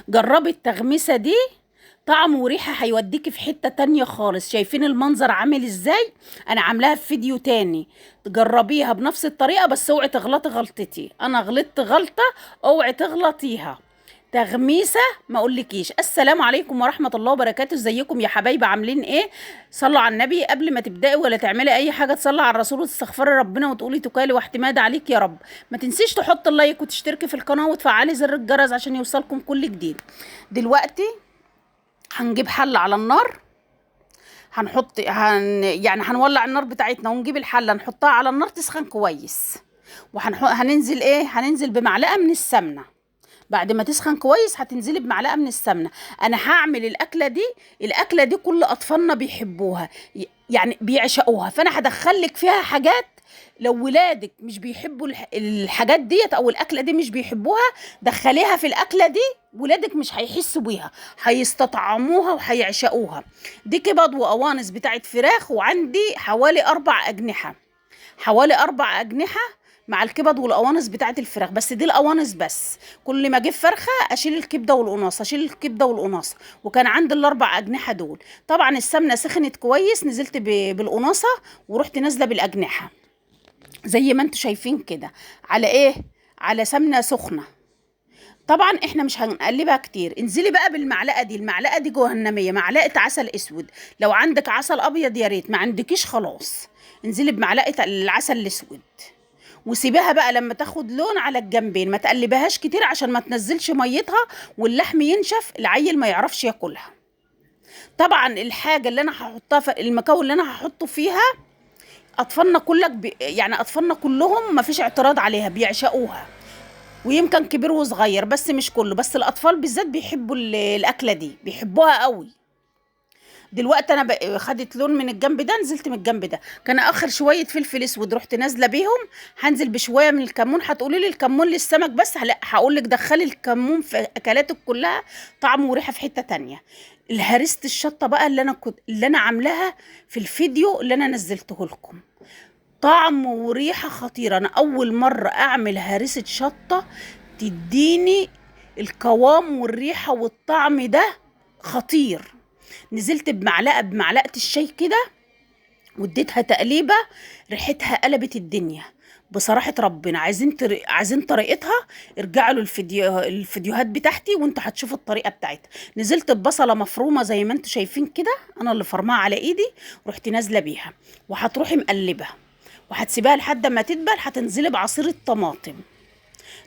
جربي التغميسة دي، طعم وريحة هيوديكي في حتة تانية خالص. شايفين المنظر عامل ازاي؟ انا عاملاها في فيديو تاني، تجربيها بنفس الطريقة، بس اوعي تغلطي غلطتي، انا غلطت غلطة، اوعي تغلطيها. تغميسة ما اقولكيش. السلام عليكم ورحمة الله وبركاته، ازيكم يا حبايبي؟ عاملين ايه؟ صلوا على النبي. قبل ما تبدأي ولا تعملي اي حاجة تصلي على الرسول وتستغفري ربنا وتقولي توكالي واعتماد عليك يا رب. ما تنسيش تحط اللايك وتشتركي في القناة وتفعلي زر الجرس عشان يوصلكم كل جديد. دلوقتي هنجيب حلة على النار، يعني هنولع النار بتاعتنا ونجيب الحلة نحطها على النار تسخن كويس. هننزل بمعلقة من السمنة. بعد ما تسخن كويس هتنزلي بمعلقة من السمنة. انا هعمل الاكلة دي كل اطفالنا بيحبوها، يعني بيعشقوها. فانا هدخلك فيها حاجات لو ولادك مش بيحبوا الحاجات ديت او الاكله دي مش بيحبوها، دخليها في الاكله دي، ولادك مش هيحسوا بيها، هيستطعموها وهيعشقوها. دي كبد وقوانص بتاعت فراخ، وعندي حوالي 4 أجنحة مع الكبد والقوانص بتاعت الفراخ. بس دي القوانص بس، كل ما اجيب فرخه اشيل الكبده والقناصه، وكان عندي ال4 أجنحة دول. طبعا السمنه سخنت كويس، نزلت بالقناصه ورحت نازله بالاجنحه زي ما انتوا شايفين كده. على ايه؟ على سمنه سخنه. طبعا احنا مش هنقلبها كتير. انزلي بقى بالمعلقه دي، المعلقه دي جهنميه، معلقه عسل اسود. لو عندك عسل ابيض يا ريت، ما عندكيش خلاص انزلي بمعلقه العسل الاسود، وسيبيها بقى لما تاخد لون على الجنبين. ما تقلبهاش كتير عشان ما تنزلش ميتها واللحم ينشف، العيل ما يعرفش ياكلها. طبعا الحاجه اللي انا هحطها في المكون اللي انا هحطه فيها، يعني اطفالنا كلهم ما فيش اعتراض عليها، بيعشقوها، ويمكن كبير وصغير، بس مش كله، بس الاطفال بالذات بيحبوا الاكله دي، بيحبوها قوي. دلوقتي انا خدت لون من الجنب ده، نزلت من الجنب ده. كان اخر شويه فلفل اسود رحت نازله بيهم. هنزل بشويه من الكمون. هتقولي لي الكمون للسمك بس، لا هقول لك دخلي الكمون في اكلاتك كلها، طعم وريحه في حته تانية. الهريسه الشطه بقى اللي انا عاملاها في الفيديو اللي انا نزلته لكم، طعم وريحة خطيرة. أنا أول مرة أعمل هريسة شطة تديني القوام والريحة والطعم ده خطير. نزلت بمعلقة الشاي كده واديتها تقليبة، ريحتها قلبت الدنيا. بصراحة ربنا، عايزين طريقتها، ارجعوا له الفيديوهات بتاعتي وانتوا هتشوفوا الطريقة بتاعتها. نزلت ببصلة مفرومة زي ما انتوا شايفين كده، انا اللي فرماها على ايدي، رحت نازلة بيها، وهتروحي مقلبة وهتسيبها لحد ما تدبل. هتنزلي بعصير الطماطم.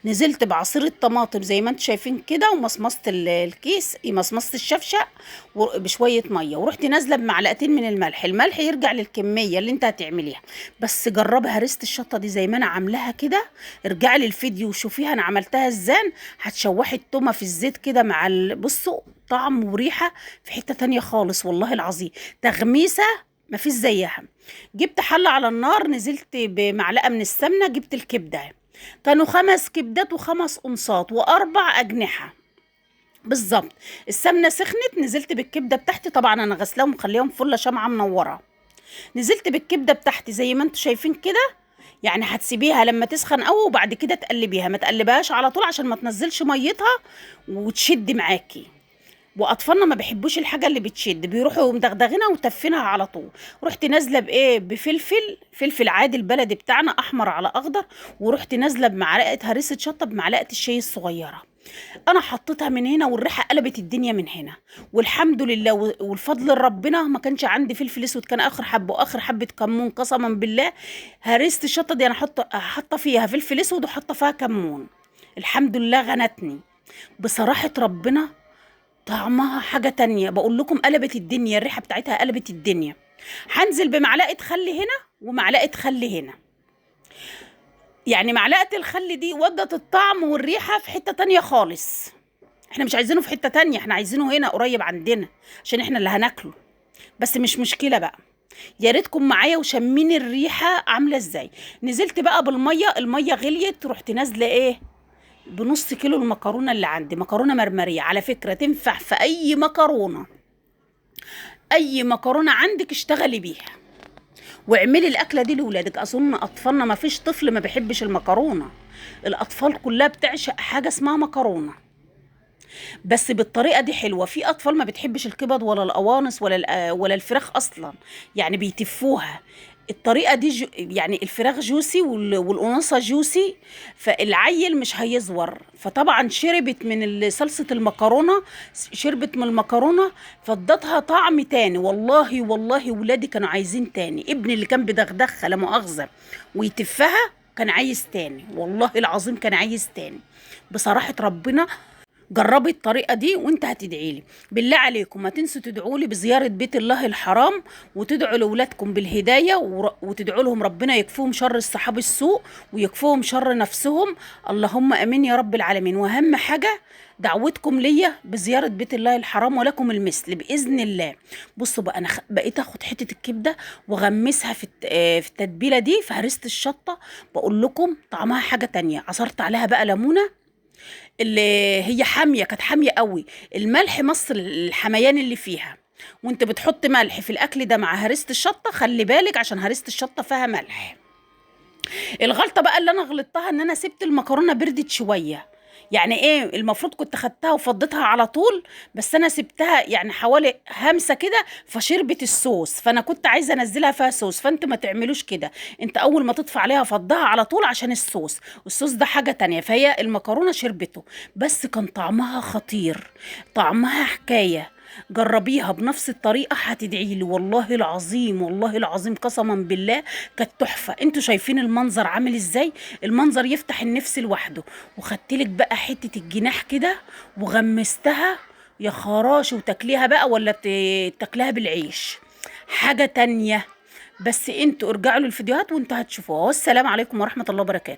نزلت بعصير الطماطم زي ما انتم شايفين كده، ومصمصه الكيس، مصمصه الشفشق بشويه ميه، ورحت نازله بمعلقتين من الملح يرجع للكميه اللي انت هتعمليها. بس جربي هرسه الشطه دي زي ما انا عاملاها كده. ارجعي للفيديو وشوفيها انا عملتها ازاي. هتشوحي التومه في الزيت كده مع بصوا طعم وريحه في حته تانية خالص، والله العظيم تغميسه مفيش زيها. جبت حله على النار، نزلت بمعلقه من السمنه، جبت الكبده، كانوا 5 كبدات و5 قنصات و4 أجنحة بالظبط. السمنه سخنت، نزلت بالكبده بتاعتي، طبعا انا غسلاهم ومخليهم فله شمعه منوره. نزلت بالكبده بتاعتي زي ما انتم شايفين كده. يعني هتسيبيها لما تسخن قوي وبعد كده تقلبيها، ما تقلبهاش على طول عشان ما تنزلش ميتها وتشد معاكي. واطفالنا ما بيحبوش الحاجه اللي بتشد، بيروحوا مدغدغينها وتفينها على طول. رحت نازله فلفل عادي البلدي بتاعنا، احمر على اخضر، ورحت نازله بمعلقه هريسه شطه بمعلقه الشاي الصغيره. انا حطيتها من هنا والريحه قلبت الدنيا من هنا، والحمد لله والفضل ربنا. ما كانش عندي فلفل اسود، كان اخر حبه واخر حبه كمون، قسما بالله. هريسه الشطه دي انا حاطه فيها فلفل اسود وحاطه فيها كمون، الحمد لله غنتني بصراحه ربنا. طعمها حاجة تانية، بقول لكم قلبت الدنيا، الريحة بتاعتها قلبت الدنيا. هنزل بمعلقة خل هنا ومعلقة خل هنا. يعني معلقة الخل دي ودت الطعم والريحة في حتة تانية خالص. احنا مش عايزينه في حتة تانية، احنا عايزينه هنا قريب عندنا عشان احنا اللي هناكله. بس مش مشكلة بقى، يا ريتكم معايا وشمين الريحة عاملة ازاي. نزلت بقى بالمية، المية غليت، رحت نازلة بنص كيلو المكرونه اللي عندي، مكرونه مرمريه على فكره، تنفع في اي مكرونه. اي مكرونه عندك اشتغلي بيها واعملي الاكله دي لاولادك. اظن اطفالنا ما فيش طفل ما بيحبش المكرونه، الاطفال كلها بتعشق حاجه اسمها مكرونه. بس بالطريقه دي حلوه. في اطفال ما بتحبش الكبد ولا القوانص ولا الفراخ اصلا، يعني بيتفوها. الطريقه دي يعني الفراخ جوسي والقناصه جوسي، فالعيل مش هيزور. فطبعا شربت من صلصه المكرونه، شربت من المكرونه، فادتها طعم تاني. والله والله ولادي كانوا عايزين تاني. ابني اللي كان بدغدغها لا مؤاخذه ويتفها كان عايز تاني، والله العظيم كان عايز تاني. بصراحه ربنا جربي الطريقة دي وانت هتدعي لي. بالله عليكم ما تنسوا تدعوا لي بزيارة بيت الله الحرام، وتدعوا لأولادكم بالهداية، وتدعوا لهم ربنا يكفوهم شر الصحاب السوء ويكفوهم شر نفسهم. اللهم امين يا رب العالمين. واهم حاجة دعوتكم ليا بزيارة بيت الله الحرام ولكم المثل بإذن الله. بصوا بقى، أنا بقيت أخد حتة الكبدة وغمسها في التتبيلة دي في هريسة الشطة. بقول لكم طعمها حاجة تانية. عصرت عليها بقى ليمونة، اللي هي حاميه، كانت حاميه قوي. الملح مصر الحميان اللي فيها. وانت بتحط ملح في الاكل ده مع هريسه الشطه، خلي بالك عشان هريسه الشطه فيها ملح. الغلطه بقى اللي انا غلطتها ان انا سبت المكرونه بردت شويه. يعني ايه، المفروض كنت خدتها وفضيتها على طول، بس انا سبتها يعني حوالي همسه كده فشربت الصوص. فانا كنت عايزه انزلها فيها صوص. فانت ما تعملوش كده، انت اول ما تطفي عليها فضها على طول عشان الصوص ده حاجه تانية. فهي المكرونه شربته، بس كان طعمها خطير، طعمها حكايه. جربيها بنفس الطريقه هتدعي لي، والله العظيم والله العظيم قسما بالله كانت تحفه. انتوا شايفين المنظر عامل ازاي؟ المنظر يفتح النفس لوحده. وخدتلك بقى حته الجناح كده وغمستها، يا خراش، وتاكليها بقى ولا تاكليها بالعيش، حاجه تانية. بس انتوا ارجعوا للفيديوهات وانتوا هتشوفوها. والسلام عليكم ورحمه الله وبركاته.